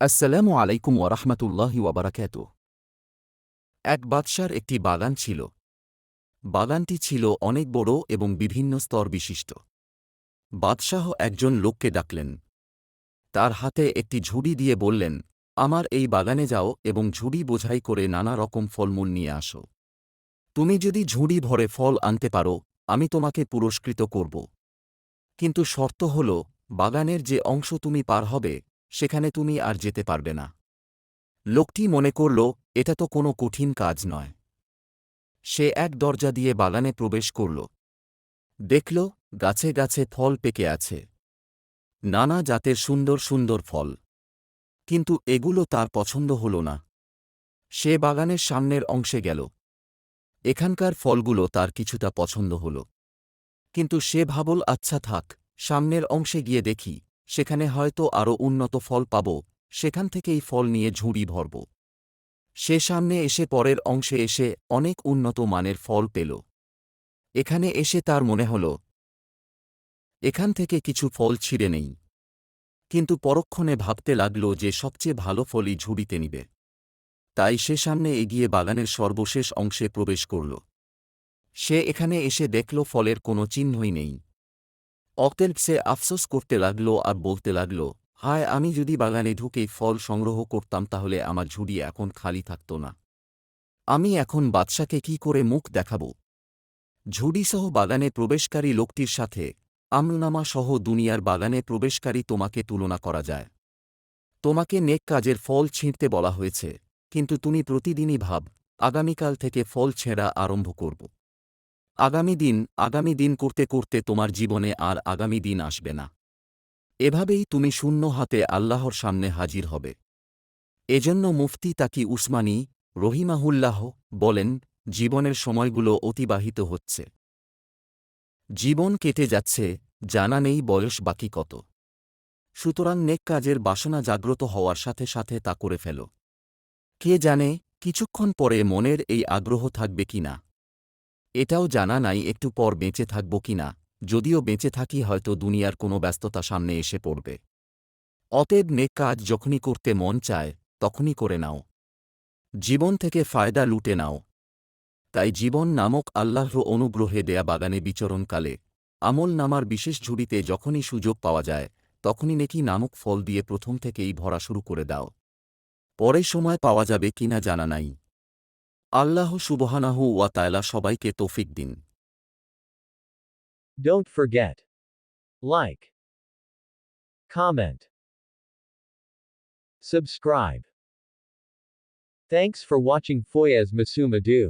আসসালামু আলাইকুম ওয়ারাহমাতুল্লাহি ওয়াবারাকাতুহ। এক বাদশার একটি বাগান ছিল। বাগানটি ছিল অনেক বড় এবং বিভিন্ন স্তর বিশিষ্ট। বাদশাহ একজন লোককে ডাকলেন। তার হাতে একটি ঝুড়ি দিয়ে বললেন, আমার এই বাগানে যাও এবং ঝুড়ি বোঝাই করে নানা রকম ফলমূল নিয়ে আসো। তুমি যদি ঝুড়ি ভরে ফল আনতে পারো, আমি তোমাকে পুরস্কৃত করব। কিন্তু শর্ত হল, বাগানের যে অংশ তুমি পার হবে, সেখানে তুমি আর যেতে পারবে না। লোকটি মনে করল, এটা তো কোনো কঠিন কাজ নয়। সে এক দরজা দিয়ে বাগানে প্রবেশ করল। দেখল, গাছে গাছে ফল পেকে আছে। নানা জাতের সুন্দর সুন্দর ফল। কিন্তু এগুলো তার পছন্দ হল না। সে বাগানের সামনের অংশে গেল। এখানকার ফলগুলো তার কিছুটা পছন্দ হল। কিন্তু সে ভাবল, আচ্ছা থাক, সামনের অংশে গিয়ে দেখি, সেখানে হয়তো আরও উন্নত ফল পাব, সেখান থেকেই ফল নিয়ে ঝুড়ি ভরব। সে সামনে এসে পরের অংশে এসে অনেক উন্নত মানের ফল পেল। এখানে এসে তার মনে হল, এখান থেকে কিছু ফল ছিঁড়ে নেই। কিন্তু পরক্ষণে ভাবতে লাগল যে সবচেয়ে ভালো ফলই ঝুড়িতে নিবে। তাই সে সামনে এগিয়ে বাগানের সর্বশেষ অংশে প্রবেশ করল। সে এখানে এসে দেখল ফলের কোনো চিহ্নই নেই। অতএব সে আফসোস করতে লাগল আর বলতে লাগল, হায়, আমি যদি বাগানে ঢুকেই ফল সংগ্রহ করতাম তাহলে আমার ঝুড়ি এখন খালি থাকত না। আমি এখন বাদশাকে কি করে মুখ দেখাব? ঝুড়িসহ বাগানে প্রবেশকারী লোকটির সাথে আমলনামা সহ দুনিয়ার বাগানে প্রবেশকারী তোমাকে তুলনা করা যায়। তোমাকে নেক কাজের ফল ছিঁড়তে বলা হয়েছে, কিন্তু তুমি প্রতিদিনই ভাব, আগামীকাল থেকে ফল ছেঁড়া আরম্ভ করব। আগামী দিন করতে করতে তোমার জীবনে আর আগামী দিন আসবে না। এভাবেই তুমি শূন্য হাতে আল্লাহর সামনে হাজির হবে। এজন্য মুফতি তাকি উসমানী রহিমাহুল্লাহ বলেন, জীবনের সময়গুলো অতিবাহিত হচ্ছে। জীবন কেটে যাচ্ছে, জানা নেই বয়স বাকি কত। সুতরাং নেক কাজের বাসনা জাগ্রত হওয়ার সাথে সাথে তা করে ফেল। কে জানে, কিছুক্ষণ পরে মনের এই আগ্রহ থাকবে কিনা। এটাও জানা নাই একটু পর বেঁচে থাকব কিনা, যদিও বেঁচে থাকি হয়তো দুনিয়ার কোনো ব্যস্ততা সামনে এসে পড়বে। অতএব নেক কাজ যখনই করতে মন চায়, তখনই করে নাও। জীবন থেকে ফায়দা লুটে নাও। তাই জীবন নামক আল্লাহর অনুগ্রহে দেয়া বাগানে বিচরণকালে আমল নামার বিশেষ ঝুড়িতে যখনই সুযোগ পাওয়া যায়, তখনই নেকি নামক ফল দিয়ে প্রথম থেকেই ভরা শুরু করে দাও। পরে সময় পাওয়া যাবে কিনা জানা নাই। আল্লাহ সুবহানাহু ওয়া তাআলা সবাইকে তৌফিক দিন। Don't forget. Like. Comment. Subscribe. Thanks for watching Foyez Masum Adu.